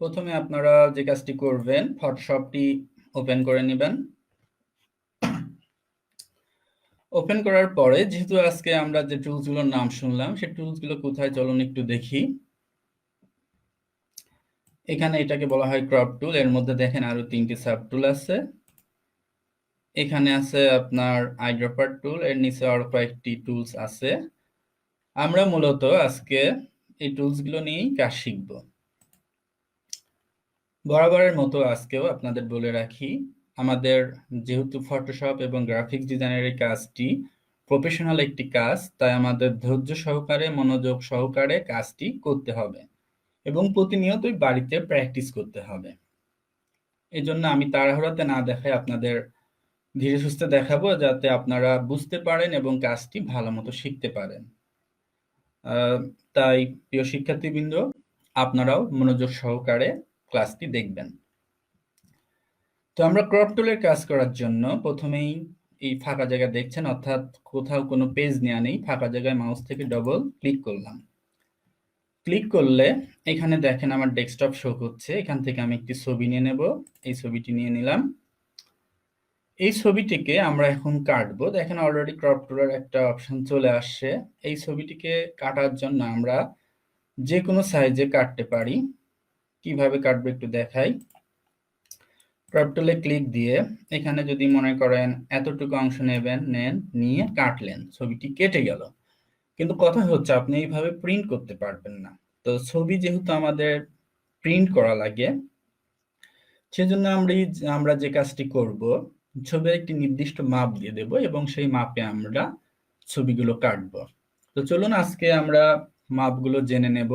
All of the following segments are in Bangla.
প্রথমে আপনারা যে কাজটি করবেন, ফটোশপটি ওপেন করে নেবেন। ওপেন করার পরে যেহেতু আজকে আমরা যে টুলসগুলোর নাম শুনলাম, সেই টুলসগুলো কোথায় চলুন একটু দেখি। এখানে এটাকে বলা হয় ক্রপ টুল। এর মধ্যে দেখেন আরো 3টি সাব টুল আছে। এখানে আছে আপনার আইড্রপার টুল, এর নিচে আরো কয়েকটি টুলস আছে। আমরা মূলত আজকে এই টুলসগুলো নিয়েই কাজ শিখব। বরাবরের মতো আজকেও আপনাদের বলে রাখি, আমাদের যেহেতু ফটোশপ এবং গ্রাফিক্স ডিজাইনের এই কাজটি প্রফেশনাল একটি কাজ, তাই আমাদের ধৈর্য সহকারে, মনোযোগ সহকারে কাজটি করতে হবে এবং প্রতিনিয়তই বাড়িতে প্র্যাকটিস করতে হবে। এই জন্য আমি তাড়াহুড়াতে না দেখায় আপনাদের ধীরে সুস্থে দেখাবো, যাতে আপনারা বুঝতে পারেন এবং কাজটি ভালো মতো শিখতে পারেন। তাই প্রিয় শিক্ষার্থীবৃন্দ, আপনারাও মনোযোগ সহকারে ক্লাসটি দেখবেন। তো আমরা ক্রপ টুলের কাজ করার জন্য প্রথমেই এই ফাঁকা জায়গা দেখছেন, অর্থাৎ কোথাও কোনো পেজ নেওয়া নেই, ফাঁকা জায়গায় মাউস থেকে ডবল ক্লিক করলাম। ক্লিক করলে এখানে দেখেন আমার ডেস্কটপ শো করছে। এখান থেকে আমি একটি ছবি নিয়ে নেব। এই ছবিটি নিয়ে নিলাম। এই ছবিটিকে আমরা এখন কাটবো। দেখেন অলরেডি ক্রপ টুলের একটা অপশন চলে আসছে। এই ছবিটিকে কাটার জন্য আমরা যে কোনো সাইজে কাটতে পারি। কিভাবে কাটবো একটু দেখাই। ক্রপ টুলে ক্লিক দিয়ে এখানে যদি মনে করেন এতটুকু অংশ নেন, নিয়ে কাটলেন, ছবিটি কেটে গেল। কিন্তু কথা হচ্ছে আপনি এইভাবে প্রিন্ট করতে পারবেন না। তো ছবি যেহেতু আমাদের প্রিন্ট করা লাগে, সেজন্য আমরা যে কাজটি করব, ছবির একটি নির্দিষ্ট মাপ দিয়ে দেব এবং সেই মাপে আমরা ছবিগুলো কাটবো। তো চলুন আজকে আমরা মাপগুলো জেনে নেব,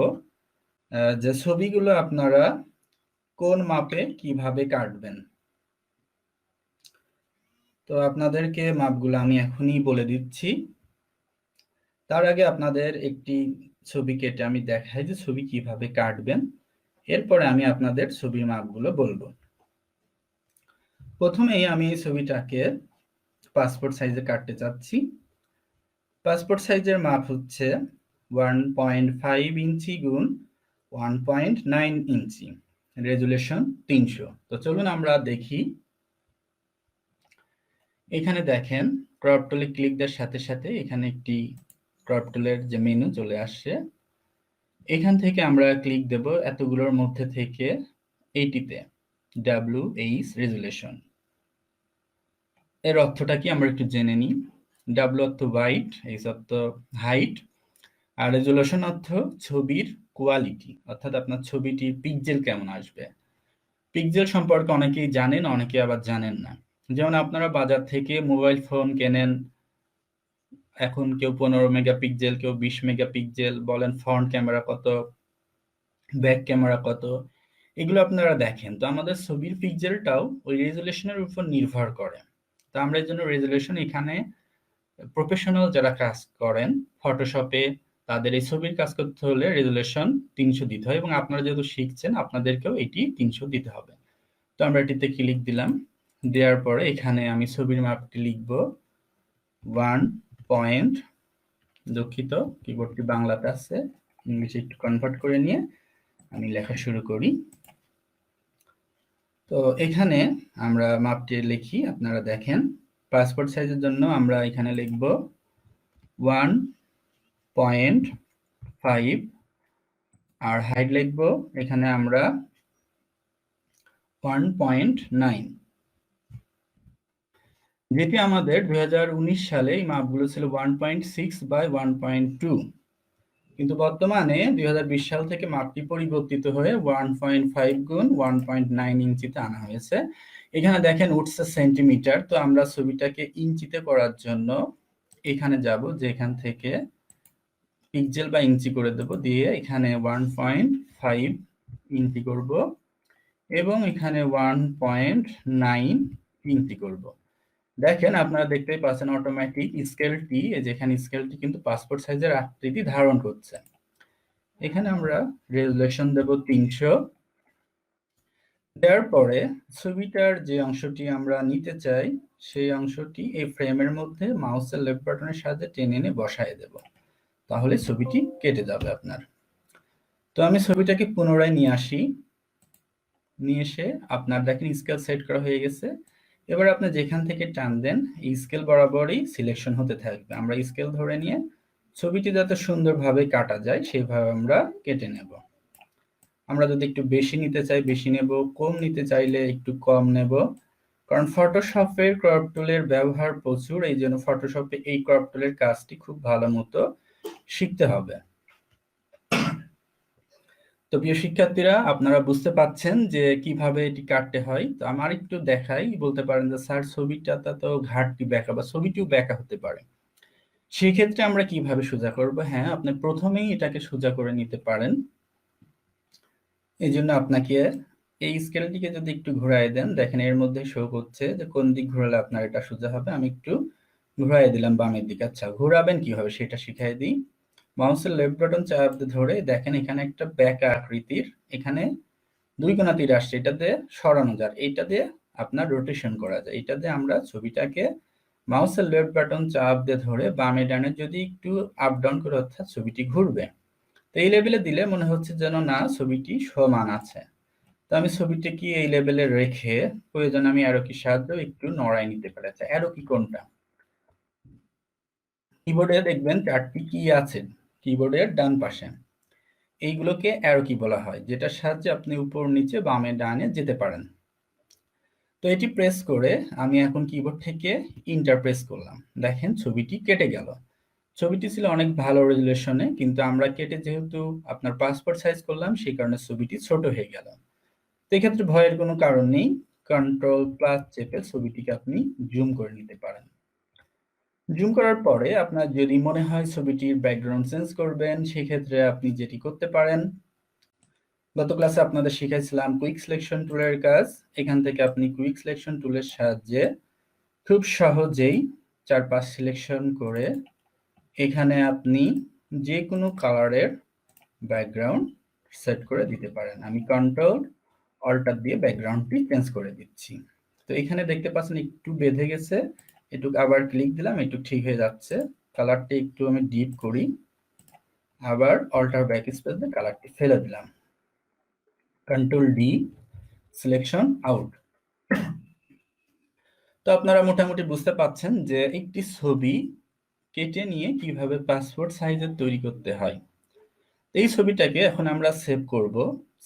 যে ছবিগুলো আপনারা কোন মাপে কিভাবে কাটবেন। তো আপনাদেরকে মাপগুলো আমি এখনই বলে দিচ্ছি। তার আগে আপনাদের একটি ছবি কেটে আমি দেখাই যে ছবি কিভাবে কাটবেন। এরপরে আমি আপনাদের ছবির মাপগুলো বলবো। প্রথমেই আমি এই ছবিটাকে পাসপোর্ট সাইজে কাটতে চাচ্ছি। পাসপোর্ট সাইজের মাপ হচ্ছে 1.5 ইঞ্চি গুণ 1.9 ইঞ্চি, রেজুলেশন 300। তো চলুন আমরা দেখি। এখানে দেখেন ক্রপ টুলে ক্লিক দেওয়ার সাথে সাথে এখানে একটি ক্রপ টুলের যে মেনু চলে আসছে। এখান থেকে আমরা ক্লিক দেব এতগুলোর মধ্যে থেকে এইটিতে, WH রেজুলেশন। এর অর্থটা কি আমরা একটু জেনে নিই। W অর্থ হোয়াইট, H অর্থ হাইট, আর রেজুলেশন অর্থ ছবির কোয়ালিটি, অর্থাৎ আপনার ছবিটির পিক্সেল কেমন আসবে। পিক্সেল সম্পর্কে অনেকেই জানেন, অনেকে আবার জানেন না। যেমন আপনারা বাজার থেকে মোবাইল ফোন কেনেন, এখন কেউ 15 মেগাপিক্সেল, কেউ 20 মেগাপিক্সেল বলেন, ফ্রন্ট ক্যামেরা কত, ব্যাক ক্যামেরা কত, এগুলো আপনারা দেখেন। তো আমাদের ছবির পিক্সেলটাও ওই রেজুলেশনের উপর নির্ভর করে। তো আমরা এর জন্য রেজুলেশন এখানে প্রফেশনাল যারা কাজ করেন ফটোশপে, তাদের এই ছবির কাজ করতে হলে রেজুলেশন 300 দিতে হয়, এবং আপনারা যেহেতু শিখছেন আপনাদেরকেও এটি 300 দিতে হবে। তো আমরা এটিতে ক্লিক দিলাম। দেওয়ার পরে এখানে আমি ছবির মাপটি লিখব 1 পয়েন্ট, দুঃখিত কিবোর্ডটি বাংলাতে আছে, ইংলিশে একটু কনভার্ট করে নিয়ে আমি লেখা শুরু করি। তো এখানে আমরা মাপটি লিখি, আপনারা দেখেন। পাসপোর্ট সাইজের জন্য আমরা এখানে লিখব 1.5, আর হাইট লিখব এখানে আমরা 1.9, যেটি আমাদের 2019 সালে এই মাপগুলো ছিল 1.6 বাই 1.2, কিন্তু বর্তমানে 2020 সাল থেকে মাপটি পরিবর্তিত হয়ে 1.5 গুণ 1.9 ইঞ্চিতে আনা হয়েছে। এখানে দেখেন উঠছে সেন্টিমিটার। তো আমরা ছবিটাকে ইঞ্চিতে করার জন্য এখানে যাব, যে এখান থেকে পিক্সেল বা ইঞ্চি করে দেব, দিয়ে এখানে 1.5 ইঞ্চি করব এবং এখানে 1.9 ইঞ্চি করব। দেখেন আপনারা দেখতেই পাচ্ছেন অটোমেটিক স্কেলটি, যেখানে স্কেলটি কিন্তু পাসপোর্ট সাইজের আকৃতি ধারণ করছে। এখানে আমরা রেজুলেশন দেব 300। দেওয়ার পরে ছবিটার যে অংশটি আমরা নিতে চাই সেই অংশটি এই ফ্রেমের মধ্যে মাউসের লেফট বাটনের সাথে টেনে এনে বসায় দেব, তাহলে ছবিটি কেটে যাবে আপনার। তো আমি ছবিটাকে পুনরায় নিয়ে আসি। নিয়ে এসে আপনার দেখেন স্কেল সেট করা হয়ে গেছে। এবার আপনি যেখান থেকে টান দেন এই স্কেল বরাবরই সিলেকশন হতে থাকবে। আমরা স্কেল ধরে নিয়ে ছবিটি যাতে সুন্দরভাবে কাটা যায় সেভাবে আমরা কেটে নেব। আমরা যদি একটু বেশি নিতে চাই বেশি নেব, কম নিতে চাইলে একটু কম নেব, কারণ ফটোশপের ক্রপ টুলের ব্যবহার প্রচুর, এই জন্য ফটোশপে এই ক্রপ টুলের কাজটি খুব ভালো মতো শিখতে হবে। তো প্রিয় শিক্ষার্থীরা, আপনারা বুঝতে পাচ্ছেন যে কিভাবে এটি কাটতে হয়। তো আমার একটু দেখাই, বলতে পারেন যে স্যার ছবিটা তো ঘাটতি ব্যাকা বা ছবিটিও ব্যাকা হতে পারে, সেই ক্ষেত্রে আমরা কিভাবে সোজা করব? হ্যাঁ, আপনি প্রথমেই এটাকে সোজা করে নিতে পারেন। এই জন্য আপনাকে এই স্কেলটিকে যদি একটু ঘুরাই দেন, দেখেন এর মধ্যে শো করছে যে কোন দিক ঘোরালে আপনার এটা সোজা হবে। আমি একটু ঘুরাই দিলাম বামের দিকে। আচ্ছা, ঘোরাবেন কিভাবে সেটা শিখাই দিই। মাউসের লেফট বাটন চাপ ধরে দেখেন এখানে একটা ব্যাকা আকৃতির এখানে দুই কোণা তীর আসছে, এটা দিয়ে সরানো যায়, এইটা দিয়ে আপনার রোটেশন করা যায়। এটা দিয়ে আমরা ছবিটাকে মাউসের লেফট বাটন চাপ দিয়ে ধরে বামে ডানে যদি একটু আপ ডাউন করে, অর্থাৎ ছবিটি ঘুরবে। তো এই লেভেলে দিলে মনে হচ্ছে যেন না ছবিটি সমান আছে। তো আমি ছবিটিকে এই লেভেলে রেখে প্রয়োজন আমি অ্যারো কি সাহায্যে একটু নড়াই নিতে পারি। আচ্ছা, অ্যারো কি কোনটা? কিবোর্ডে দেখবেন 4টি কি আছে কিবোর্ডের ডান পাশে, এইগুলোকে অ্যারো কি বলা হয়, যেটার সাহায্যে আপনি উপর নিচে বামে ডানে যেতে পারেন। তো এটি প্রেস করে আমি এখন কিবোর্ড থেকে ইন্টার প্রেস করলাম, দেখেন ছবিটি কেটে গেল। ছবিটি ছিল অনেক ভালো রেজুলেশনে, কিন্তু আমরা কেটে যেহেতু আপনার পাসপোর্ট সাইজ করলাম সেই কারণে ছবিটি ছোট হয়ে গেল। তো এক্ষেত্রে ভয়ের কোনো কারণ নেই, কন্ট্রোল প্লাস চেপে ছবিটিকে আপনি জুম করে নিতে পারেন। জুম করার পরে আপনার যদি মনে হয় ছবিটির ব্যাকগ্রাউন্ড চেঞ্জ করবেন, সেক্ষেত্রে আপনি যেটি করতে পারেন, গত ক্লাসে আপনাদের শিখাইছিলাম কুইক সিলেকশন টুলের কাজ। এখান থেকে আপনি কুইক সিলেকশন টুলের সাহায্যে খুব সহজেই 4-5 সিলেকশন করে এখানে আপনি যে কোনো কালারের ব্যাকগ্রাউন্ড সেট করে দিতে পারেন। আমি কন্ট্রোল অল্টার দিয়ে ব্যাকগ্রাউন্ডটি চেঞ্জ করে দিচ্ছি। তো এখানে দেখতে পাচ্ছেন একটু বেঁধে গেছে, একটু আবার ক্লিক দিলাম, একটু ঠিক হয়ে যাচ্ছে। কালারটি একটু আমি ডিপ করি, আবার অল্টার ব্যাক স্পেস দিয়ে কালারটি ফেলে দিলাম, কন্ট্রোল ডি, সিলেকশন আউট। তো আপনারা মোটামুটি বুঝতে পাচ্ছেন যে একটি ছবি কেটে নিয়ে কিভাবে পাসপোর্ট সাইজের তৈরি করতে হয়। এই ছবিটাকে এখন আমরা সেভ করব।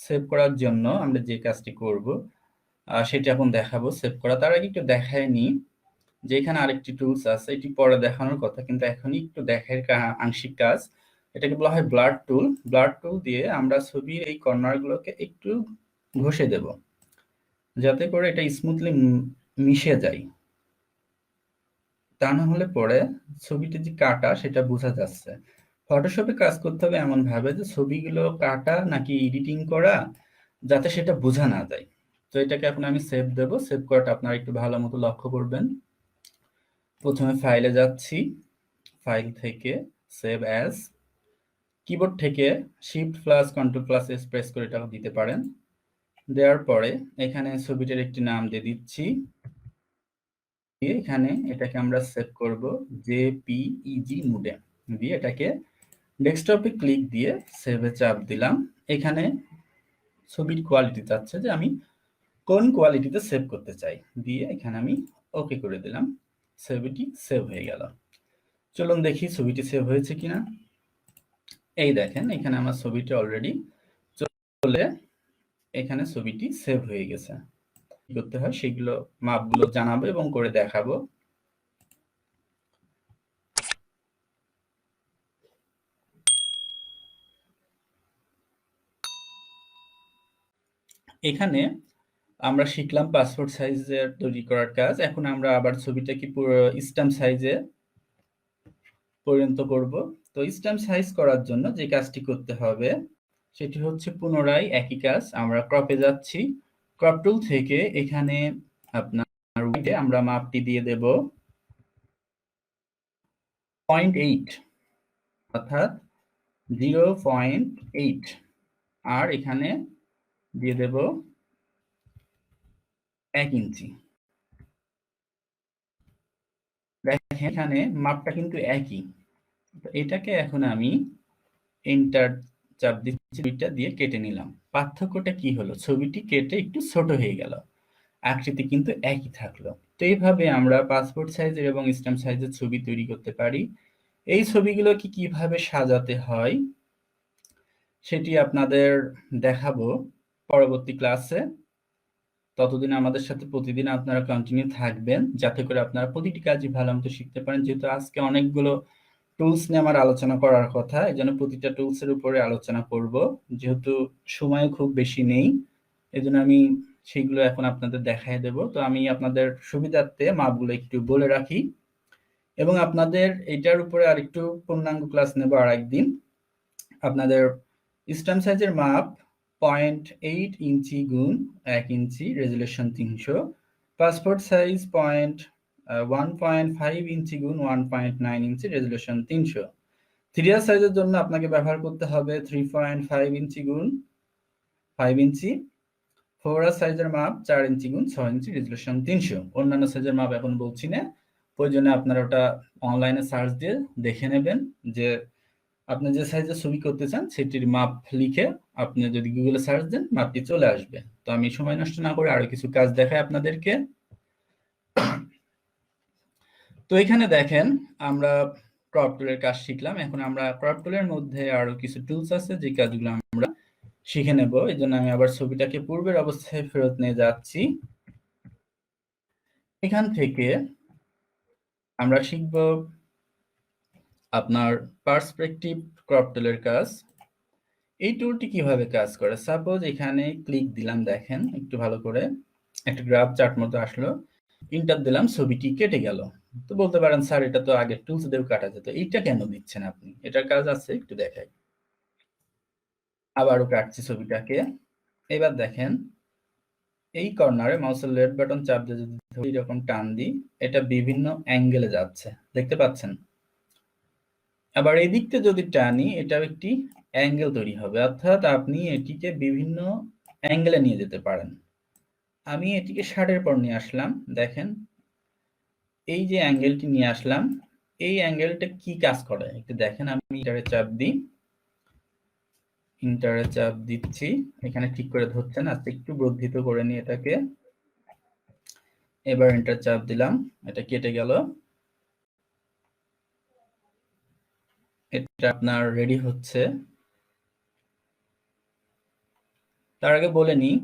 সেভ করার জন্য আমরা যে কাজটি করব সেটা এখন দেখাবো। সেভ করা তার আগে একটু দেখায় নিই যে এখানে আরেকটি টুলস আছে, এটি পরে দেখানোর কথা, কিন্তু এখনই একটু দেখার আংশিক কাজ। এটাকে বলা হয় ব্লাড টুল। ব্লাড টুল দিয়ে আমরা ছবির এই কর্নারগুলোকে একটু ঘষে দেব, যাতে করে এটা স্মুথলি মিশে যায়। তা না হলে পরে ছবিটি যে কাটা সেটা বোঝা যাচ্ছে। ফটোশপে কাজ করতে হবে এমন ভাবে যে ছবিগুলো কাটা নাকি এডিটিং করা, যাতে সেটা বোঝা না যায়। তো এটাকে এখন আমি সেভ দেব। সেভ করাটা আপনারা একটু ভালো মতো লক্ষ্য করবেন। প্রথমে ফাইলে যাচ্ছি, ফাইল থেকে সেভ অ্যাজ, কিবোর্ড থেকে shift plus control plus S press করে এটা দিতে পারেন। দেওয়ার পরে এখানে ছবিটার একটি নাম দিয়ে দিচ্ছি, এখানে এটাকে আমরা সেভ করব জেপিইজি মোডে দিয়ে, এটাকে ডেস্কটপে ক্লিক দিয়ে সেভে চাপ দিলাম। এখানে ছবির কোয়ালিটি চাচ্ছে যে আমি কোন কোয়ালিটিতে সেভ করতে চাই, দিয়ে এখানে আমি ওকে করে দিলাম। ছবিটি সেভ হয়ে গেল। চলুন দেখি ছবিটি সেভ হয়েছে কিনা। এই দেখেন এখানে আমার ছবিটি অলরেডি চলে, এখানে ছবিটি সেভ হয়ে গেছে। কি করতে হয় সেগুলো মাপগুলো জানাবো এবং করে দেখাবো। এখানে আমরা শিখলাম পাসপোর্ট সাইজের তৈরি করার কাজ। এখন আমরা আবার ছবিটাকে পুরো স্ট্যাম্প সাইজে পরিণত করব। তো স্ট্যাম্প সাইজ করার জন্য যে কাজটি করতে হবে সেটি হচ্ছে পুনরায় একই কাজ। আমরা ক্রপে যাচ্ছি, ক্রপ টুল থেকে এখানে আপনার আমরা মাপটি দিয়ে দেব 0.8, অর্থাৎ 0.8, আর এখানে দিয়ে দেব 1 ইঞ্চি। দেখেন এখানে মাপটা কিন্তু একই। এটাকে এখন আমি এন্টার চাপ দিচ্ছি। দুইটা দিয়ে কেটে নিলাম। পার্থক্যটা কি হলো? ছবিটি কেটে একটু ছোট হয়ে গেল, আকৃতি কিন্তু একই থাকলো। তো এইভাবে আমরা পাসপোর্ট সাইজের এবং স্ট্যাম্প সাইজের ছবি তৈরি করতে পারি। এই ছবিগুলোকে কিভাবে সাজাতে হয় সেটি আপনাদের দেখাবো পরবর্তী ক্লাসে। ততদিন আমাদের সাথে প্রতিদিন আপনারা কন্টিনিউ থাকবেন, যাতে করে আপনারা প্রতিটি কাজই ভালো মতো শিখতে পারেন। যেহেতু আজকে অনেকগুলো টুলস নিয়ে আমার আলোচনা করার কথা, এই জন্য প্রতিটা টুলসের উপরে আলোচনা করব। যেহেতু সময় খুব বেশি নেই, এই জন্য আমি সেগুলো এখন আপনাদের দেখাই দেব। তো আমি আপনাদের সুবিধার্থে মাপগুলো একটু বলে রাখি, এবং আপনাদের এটার উপরে আরেকটু পূর্ণাঙ্গ ক্লাস নেব আর একদিন। আপনাদের স্ট্যাম্প সাইজের মাপ 0.8 ইঞ্চি গুণ 1 ইঞ্চি, রেজুলেশন 300। পাসপোর্ট সাইজ 1.5 ইঞ্চি গুণ 1.9 ইঞ্চি, রেজুলেশন 300। 3R সাইজের জন্য আপনাকে ব্যবহার করতে হবে 3.5 ইঞ্চি গুণ 5 ইঞ্চি। 4R সাইজের মাপ 4 ইঞ্চি গুণ 6 ইঞ্চি, রেজুলেশন 300। অন্যান্য সাইজের মাপ এখন বলছি না, প্রয়োজনে আপনারা ওটা অনলাইনে সার্চ দিয়ে দেখে নেবেন যে আপনি যে সাইজের ছবি করতে চান সেটির মাপ লিখে আপনি যদি গুগলে সার্চ দেন মাপটি চলে আসবে। তো আমি সময় নষ্ট না করে আরো কিছু কাজ দেখাই আপনাদেরকে। তো এখানে দেখেন আমরা ক্রপ টুলের কাজ শিখলাম। এখন আমরা ক্রপ টুলের মধ্যে আরো কিছু টুলস আছে যে কাজগুলো আমরা শিখে নেব। এই জন্য আমি আবার ছবিটাকে পূর্বের অবস্থায় ফেরত নিয়ে যাচ্ছি। এখান থেকে আমরা শিখব আপনার পার্সপেক্টিভ ক্রপ টুলের কাজ। এই টুলটি কিভাবে কাজ করে? সাপোজ এখানে ক্লিক দিলাম, দেখেন একটু ভালো করে, একটা গ্রাফ চার্ট মতো আসলো, ইন্টার দিলাম, ছবিটি কেটে গেল। তো বলতে পারেন স্যার এটা তো আগে টুলস দিয়েও কাটা যেত, এইটা কেন দিচ্ছেন আপনি? এটার কাজ আছে, একটু দেখাই। আবারও কাটছি ছবিটাকে। এবার দেখেন এই কর্নারে মাউসের লেফট বাটন চাপ দিয়ে যদি ধরি, এরকম টান দিই, এটা বিভিন্ন অ্যাঙ্গেলে যাচ্ছে, দেখতে পাচ্ছেন? আবার এই দিকতে যদি টানি, এটা একটি অ্যাঙ্গেল তৈরি হবে, অর্থাৎ আপনি এটিকে বিভিন্ন অ্যাঙ্গেলে নিয়ে যেতে পারেন। আমি এটিকে 60-এর পর নিয়ে আসলাম, দেখেন এই যে অ্যাঙ্গেলটি নিয়ে আসলাম, এই অ্যাঙ্গেলটা কি কাজ করে একটু দেখেন। আমি ইন্টারে চাপ দিই, ইন্টারে চাপ দিচ্ছি, এখানে ঠিক করে ধরছে না, একটু বর্ধিত করে নিই এটাকে। এবার এন্টার চাপ দিলাম, এটা কেটে গেল। এটা আপনার রেডি হচ্ছে। তার আগে বলে নিই,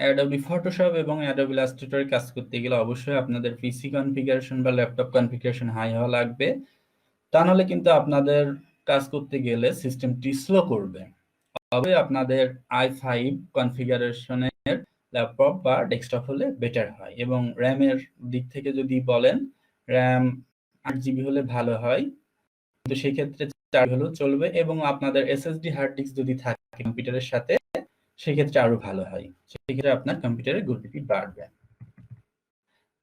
অ্যাডোবি ফটোশপ এবং অ্যাডোবি ইলাস্ট্রেটর কাজ করতে গেলে অবশ্যই আপনাদের পিসি কনফিগারেশন বা ল্যাপটপ কনফিগারেশন হাই হওয়া লাগবে, তা নাহলে কিন্তু আপনাদের কাজ করতে গেলে সিস্টেমটি স্লো করবে। তবে আপনাদের i5 কনফিগারেশনের ল্যাপটপ বা ডেস্কটপ হলে বেটার হয়। এবং র্যামের দিক থেকে যদি বলেন, র্যাম 8 GB হলে ভালো হয়, কিন্তু সেই ক্ষেত্রে 4 হলেও চলবে। এবং আপনাদের এসএসডি হার্ড ডিস্ক যদি থাকে কম্পিউটারের সাথে, সেক্ষেত্রে আরো ভালো হয়, সেক্ষেত্রে আপনার কম্পিউটারের গতি বাড়বে।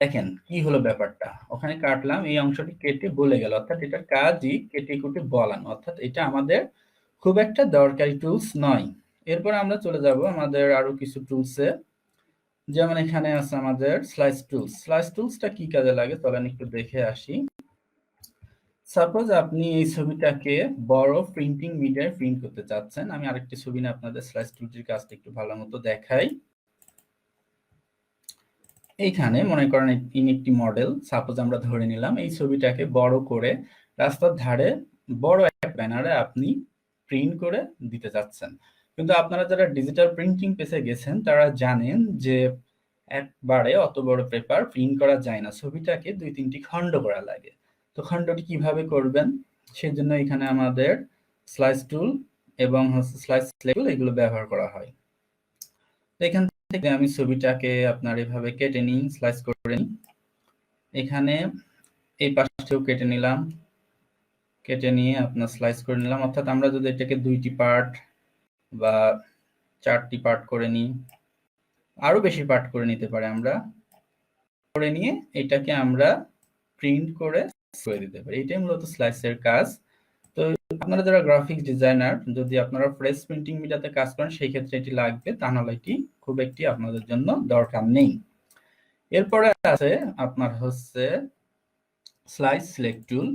দেখেন কি হলো ব্যাপারটা, ওখানে কাটলাম, এই অংশটি কেটে বলে গেল, অর্থাৎ এটার কাজই কেটে কুটে বলানো, অর্থাৎ এটা আমাদের খুব একটা দরকারি টুলস নয়। এরপর আমরা চলে যাব আমাদের আরো কিছু টুলসে, যেমন এখানে আছে আমাদের স্লাইস টুলস। স্লাইস টুলসটা কি কাজে লাগে চলেন একটু দেখে আসি। সাপোজ আপনি এই ছবিটাকে বড় প্রিন্টিং মিডিয়ায় প্রিন্ট করতে চাচ্ছেন। আমি আরেকটি ছবি নিয়ে আপনাদের স্লাইস টুলটির কাজটা একটু ভালো মতো দেখাই। এইখানে মনে করেন একটি মডেল সাপোজ আমরা ধরে নিলাম, এই ছবিটাকে বড় করে রাস্তার ধারে বড় একটা ব্যানারে আপনি প্রিন্ট করে দিতে চাচ্ছেন। কিন্তু আপনারা যারা ডিজিটাল প্রিন্টিং পেজে গেছেন তারা জানেন যে একবারে অত বড় পেপার প্রিন্ট করা যায় না, ছবিটাকে 2-3টি খণ্ড করা লাগে। তো খণ্ডটি কিভাবে করবেন, সেজন্য এখানে আমাদের স্লাইস টুল এবং স্লাইস টুল এগুলো ব্যবহার করা হয়। এখান থেকে আমি ছবিটাকে আপনার এভাবে কেটে নিই, স্লাইস করে নিই। এখানে এই পাশটাও কেটে নিলাম, কেটে নিয়ে আপনার স্লাইস করে নিলাম। অর্থাৎ আমরা যদি এটাকে 2টি পার্ট বা 4টি পার্ট করে নিই, আরো বেশি পার্ট করে নিতে পারি, আমরা করে নিয়ে এটাকে আমরা প্রিন্ট করে দিতে পারি। এটাই মূলত স্লাইসের কাজ। তো আপনারা যারা গ্রাফিক্স ডিজাইনার, যদি আপনারা ফ্রেশ প্রিন্টিং মিডিয়াতে কাজ করেন সেই ক্ষেত্রে এটি লাগবে, তা নাহলে এটি খুব একটি আপনাদের জন্য দরকার নেই। এরপরে আছে আপনার হচ্ছে স্লাইস সিলেক্ট টুল।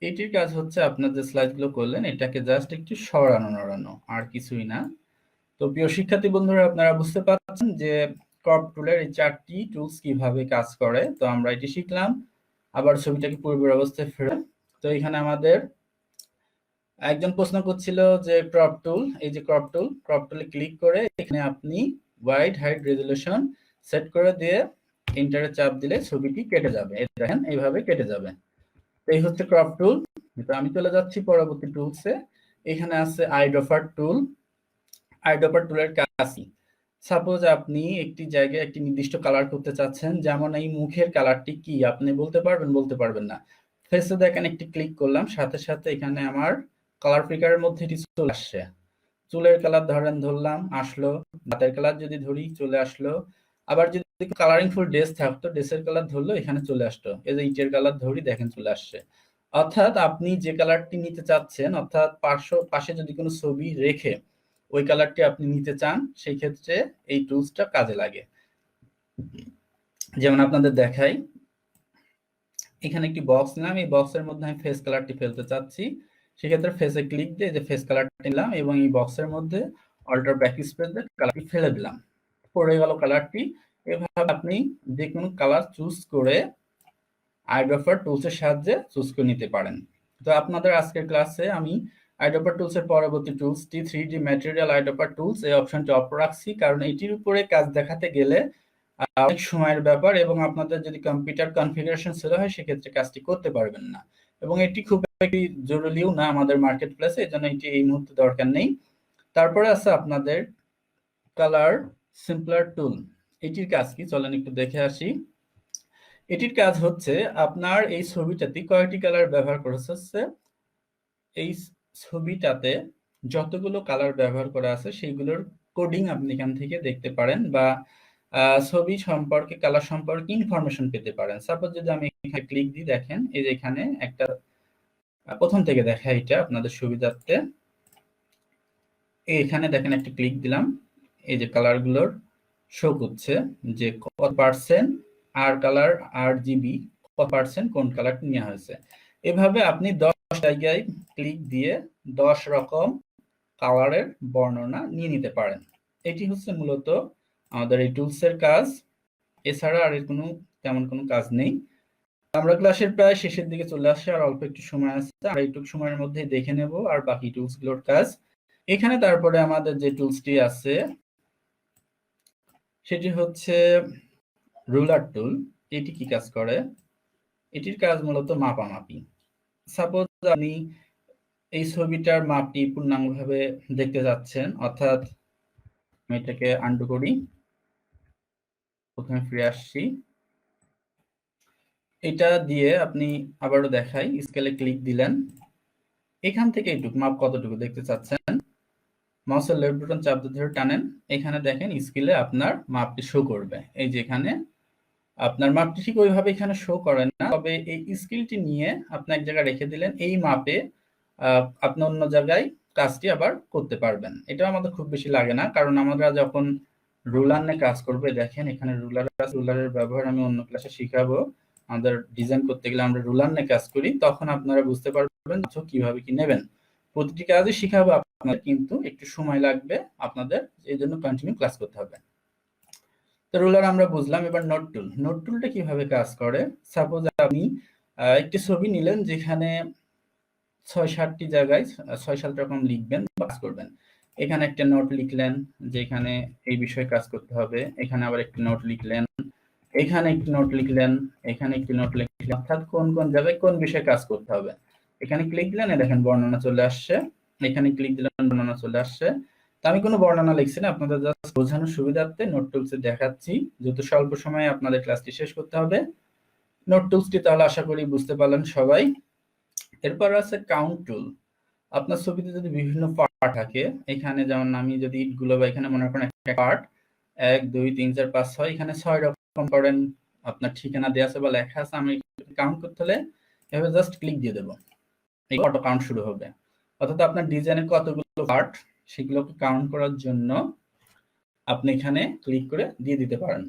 এটির কাজ হচ্ছে আপনার যে স্লাইডগুলো করলেন এটাকে জাস্ট একটু সরানো নড়ানো, আর কিছুই না। তো প্রিয় শিক্ষার্থী বন্ধুরা, আপনারা বুঝতে পারছেন যে ক্রপ টুলের এই 4টি টুলস কিভাবে কাজ করে। তো আমরা এটি শিখলাম। আবার ছবিটাকে পূর্বের অবস্থায় ফেরে, তো এখানে আমাদের একজন প্রশ্ন করছিল যে ক্রপ টুল, এই যে ক্রপ টুলে ক্লিক করে এখানে আপনি ওয়াইড হাইট রেজলিউশন সেট করে দিয়ে এন্টারে চাপ দিলে ছবিটি কেটে যাবে। এই দেখেন এইভাবে কেটে যাবে। তো এই হচ্ছে ক্রপ টুল। তো আমি চলে যাচ্ছি পরবর্তী টুলসে। এখানে আছে আইড্রপার টুল। আইড্রপার টুলের কাজ কি? সাপোজ আপনি একটি জায়গায় একটি নির্দিষ্ট কালার করতে চাচ্ছেন, যেমন এই মুখের কালারটি কি আপনি বলতে পারবেন, বলতে পারবেন না। ফেসে দেখেন একটি ক্লিক করলাম, সাথে সাথে এখানে আমার কালার পিকারের মধ্যে এটি চলে আসছে। চুলের কালার ধরলাম, আসলো। দাঁতের কালার যদি ধরি চলে আসলো। আবার যদি কালারিং ফুল ড্রেস থাকতো, ড্রেসের কালার ধরলো এখানে চলে আসতো। এই যে ইটের কালার ধরি দেখেন চলে আসছে। অর্থাৎ আপনি যে কালারটি নিতে চাচ্ছেন, অর্থাৎ পাশে যদি কোনো ছবি রেখে ওই কালারটি আপনি নিতে চান, সেই ক্ষেত্রে এই টুলসটা কাজে লাগে। যেমন আপনাদের দেখাই, এখানে একটি বক্স নিলাম, এই বক্সের মধ্যে আমি ফেস কালারটি ফেলতে চাচ্ছি। সেক্ষেত্রে ফেসে ক্লিক দিয়ে যে ফেস কালারটি নিলাম এবং এই বক্সের মধ্যে অল্টার ব্যাক স্পেস দিয়ে কালারটি ফেলে দিলাম, পড়ে গেল কালারটি। এভাবে আপনি যে কোনো কালার চুজ করে আইড্রপার টুলসের সাহায্যে চুজ করে নিতে পারেন। তো আপনাদের আজকের ক্লাসে আমি আইড্রপার টুলসের পরবর্তী টুলসটি 3D ম্যাটেরিয়াল আইড্রপার টুলস, এই অপশনটি অফ রাখছি, কারণ এটির উপরে কাজ দেখাতে গেলে অনেক সময়ের ব্যাপার এবং আপনাদের যদি কম্পিউটার কনফিগারেশন ছিল হয় সেক্ষেত্রে কাজটি করতে পারবেন না, এবং এটি খুব একটি জরুরিও না আমাদের মার্কেট প্লেসে, এই জন্য এটি এই মুহূর্তে দরকার নেই। তারপরে আছে আপনাদের কালার সিম্পলার টুল। এটির কাজ কি চলেন একটু দেখে আসি। এটির কাজ হচ্ছে আপনার এই ছবিটাতে কয়টি কালার ব্যবহার করা হচ্ছে, এই ছবিটাতে যতগুলো কালার ব্যবহার করা আছে সেইগুলোর কোডিং আপনি এখান থেকে দেখতে পারেন, বা ছবি সম্পর্কে কালার সম্পর্কে ইনফরমেশন পেতে পারেন। সাপোজ যদি আমি এখানে ক্লিক দিই, দেখেন এই যে এখানে একটা প্রথম থেকে দেখা, এটা আপনাদের সুবিধার্থে এখানে দেখেন একটা ক্লিক দিলাম, এই যে কালারগুলোর শো করছে যে কত পার্সেন্ট আর কালার আর জিবি কত পার্সেন্ট কোন কালারটি নেওয়া হয়েছে। এভাবে আপনি 10 জায়গায় ক্লিক দিয়ে 10 রকম কালারের বর্ণনা নিয়ে নিতে পারেন। এটি হচ্ছে মূলত আমাদের এই টুলসের কাজ। এছাড়া আর কোনো তেমন কোনো কাজ নেই। আমরা ক্লাসের প্রায় শেষের দিকে চলে আসছি, আর অল্প একটু সময় আছে, আমরা এইটুকু সময়ের মধ্যে দেখে নেব আর বাকি টুলসগুলোর কাজ। এখানে তারপরে আমাদের যে টুলসটি আছে সেটি হচ্ছে রুলার টুল। এটি কি কাজ করে? এটির কাজ মূলত মাপামাপি। সাপোজ আপনি এই ছবিটার মাপটি পূর্ণাঙ্গভাবে দেখতে যাচ্ছেন, অর্থাৎ আমি এটাকে আনডু করি, প্রথমে ফিরে আসছি। এটা দিয়ে আপনি আবারও দেখাই, স্কেলে ক্লিক দিলেন, এখান থেকে এইটুকু মাপ কতটুকু দেখতে চাচ্ছেন, মাউসের লেফট বাটন চাপ দিয়ে ধরে টানেন, এখানে দেখেন স্কেলে আপনার মাপটি শো করবে। এই যে এখানে আপনার মাপটি ঠিক ওইভাবে এখানে শো করে না, তবে এই স্কেলটি নিয়ে আপনি এক জায়গায় রেখে দিলেন, এই মাপে আপনি অন্য জায়গায় কাজটি আবার করতে পারবেন। এটা আমাদের খুব বেশি লাগে না, কারণ আমরা যখন রুলার নিয়ে কাজ করবো, দেখেন এখানে রুলারের ব্যবহার আমি অন্য ক্লাসে শিখাবো। আমাদের ডিজাইন করতে গেলে আমরা রুলার নিয়ে কাজ করি, তখন আপনারা বুঝতে পারবেন কিভাবে কি নেবেন। প্রতিটি কাজই শিখাবো আপনাদের, কিন্তু একটু সময় লাগবে আপনাদের, এই জন্য কন্টিনিউ ক্লাস করতে হবে। তো রুলার আমরা বুঝলাম, এবার নোট টুল। নোট টুলটা কিভাবে কাজ করে? সাপোজ আপনি একটি ছবি নিলেন যেখানে 6-7টি জায়গায় 6-7 রকম লিখবেন, কাজ করবেন। এখানে একটা নোট লিখলেন যে এখানে এই বিষয়ে কাজ করতে হবে, এখানে আবার একটি নোট লিখলেন, এখানে একটি নোট লিখলেন, এখানে একটি নোট লিখলেন, অর্থাৎ কোন কোন জায়গায় কোন বিষয়ে কাজ করতে হবে। এখানে ক্লিক দিলেন, দেখেন বর্ণনা চলে আসছে, এখানে ক্লিক দিলেন বর্ণনা চলে আসছে। তো আমি কোনো বর্ণনা লিখছি না, আপনাদের জাস্ট বোঝানোর সুবিধার্থে নোট টুলসে দেখাচ্ছি, যেহেতু স্বল্প সময়ে আপনাদের ক্লাসটি শেষ করতে হবে। নোট টুলসটি তাহলে আশা করি বুঝতে পারলেন সবাই। এরপর আছে কাউন্ট টুল। আপনার ছবিতে যদি বিভিন্ন পার্ট থাকে, এখানে যেমন আমি যদি ইটগুলো বা এখানে মনে করেন একটা পার্ট 1 2 3 4 5 6, এখানে 6 রকম করেন আপনার ঠিকানা দেওয়া আছে বা লেখা আছে, আমি কাউন্ট করতে হলে এভাবে জাস্ট ক্লিক দিয়ে দেবো, এই অটো কাউন্ট শুরু হবে। অর্থাৎ আপনার ডিজাইনের কতগুলো পার্ট সেগুলোকে কাউন্ট করার জন্য আপনি এখানে ক্লিক করে দিয়ে দিতে পারেন।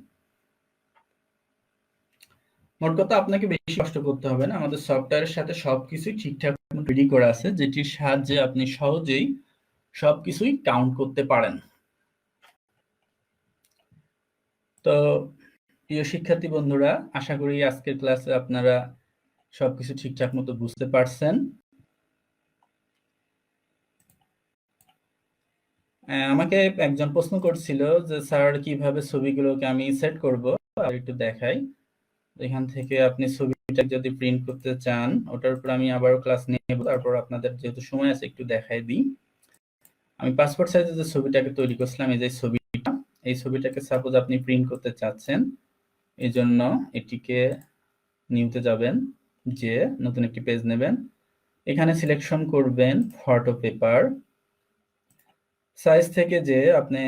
মোট কথা আপনাকে বেশি কষ্ট করতে হবে না, আমাদের সফটওয়্যারের সাথে সবকিছু ঠিকঠাক রেডি করা আছে, যেটির সাহায্যে আপনি সহজেই সবকিছুই কাউন্ট করতে পারেন। তো প্রিয় শিক্ষার্থী বন্ধুরা, আশা করি আজকের ক্লাসে আপনারা সবকিছু ঠিকঠাক মতো বুঝতে পারছেন। আমাকে একজন প্রশ্ন করছিল যে স্যার কিভাবে ছবিগুলোকে আমি সেট করব, একটু দেখাই। এখান থেকে আপনি ছবিটা যদি প্রিন্ট করতে চান, ওটার উপর আমি আবারও ক্লাস নেব, তারপর আপনাদের যেহেতু সময় আছে একটু দেখাই দিই। আমি পাসপোর্ট সাইজে যে ছবিটাকে তৈরি করছিলাম, এই যে ছবিটা, এই ছবিটাকে সাপোজ আপনি প্রিন্ট করতে চাচ্ছেন, এই জন্য এটিকে নিউতে যাবেন, যে নতুন একটি পেজ নেবেন, এখানে সিলেকশন করবেন ফটো পেপার, সাইজ থেকে যে আপনি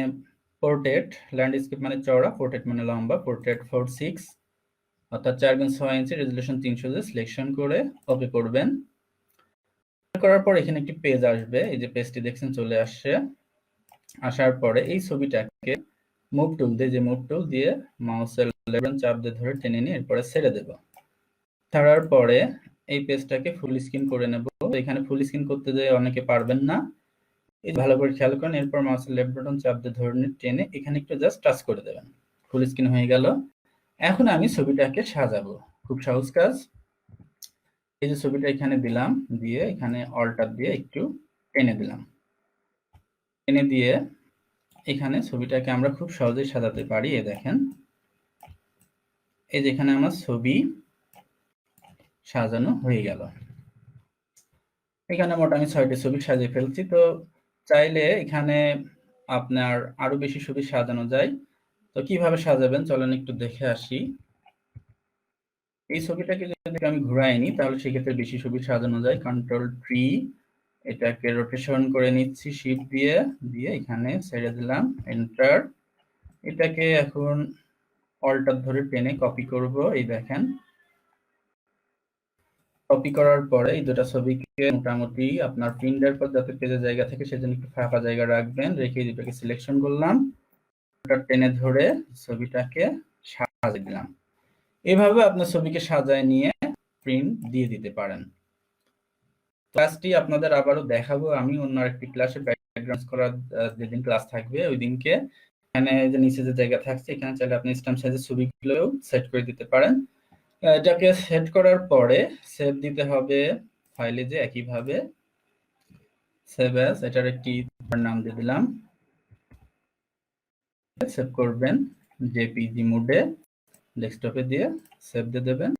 পোর্ট্রেট, ল্যান্ডস্কেপ মানে চওড়া, পোর্ট্রেট মানে লম্বা, পোর্ট্রেট 4:6 অর্থাৎ 4x6 ইঞ্চি, রেজুলেশন 300 দিয়ে সিলেকশন করে ওকে করবেন। করার পর এখানে একটি পেজ আসবে, এই যে পেজটি দেখছেন চলে আসছে। আসার পরে এই ছবিটাকে মুভ টুল দিয়ে, যে মুভ টুল দিয়ে মাউসের লেফট চাপ দিয়ে ধরে টেনে নিয়ে এরপরে ছেড়ে দেব। ছাড়ার পরে এই পেজটাকে ফুল স্ক্রিন করে নেব। এখানে ফুল স্ক্রিন করতে যেয়ে অনেকে পারবেন না, এই ভালো করে খেয়াল করেন। এরপর মাউসের লেফট বাটন চাপ দিয়ে ধরে টেনে এখানে একটু জাস্ট টাচ করে দেবেন, ফুল স্ক্রিন হয়ে গেল। এখন আমি ছবিটাকে সাজাবো, খুব সহজ কাজ। এই যে ছবিটা এখানে দিলাম, দিয়ে এখানে অল্টার দিয়ে একটু টেনে দিলাম, টেনে দিয়ে এখানে ছবিটাকে আমরা খুব সহজেই সাজাতে পারি। এই দেখেন, এই যে এখানে আমার ছবি সাজানো হয়ে গেল। এখানে মোট আমি 6টি ছবি সাজিয়ে ফেলছি। তো চাইলে এখানে আপনার আরো বেশি ছবি সাজানো যায়। তো কিভাবে সাজাবেন চলেন একটু দেখে আসি। এই ছবিটাকে যদি আমি ঘুরাই নিই, তাহলে সেক্ষেত্রে বেশি ছবি সাজানো যায়। Ctrl+3, এটাকে রোটেশন করে নিচ্ছি শিফট দিয়ে, দিয়ে এখানে ছেড়ে দিলাম, এন্টার। এটাকে এখন অল্টার ধরে টেনে কপি করব। এই দেখেন, কপি করার পরে এই দুটো ছবিকে মোটামুটি আপনার প্রিন্টের পর যাতে পেজের জায়গা থাকে সেজন্য একটু ফাঁকা জায়গা রাখবেন, রেখে দুটোকে সিলেকশন করলাম, ওটা টেনে ধরে ছবিটাকে সাজিয়ে দিলাম। এভাবে আপনার ছবিকে সাজায় নিয়ে প্রিন্ট দিয়ে দিতে পারেন। ক্লাসটি আপনাদের আবারও দেখাবো আমি অন্য আরেকটি ক্লাসে, ব্যাকগ্রাউন্ড করার যেদিন ক্লাস থাকবে ওই দিনকে। এখানে যে নিচে যে জায়গা থাকছে, এখানে চাইলে আপনি স্ট্যাম্প সাইজের ছবিগুলোও সেট করে দিতে পারেন। এটাকে সেট করার পরে সেভ দিতে হবে ফাইলে, যে একইভাবে সেভ অ্যাজ, এটার একটি নাম দিয়ে দিলাম, সেভ করবেন জেপিজি মোডে, ডেস্কটপে দিয়ে সেভ দিয়ে দেবেন।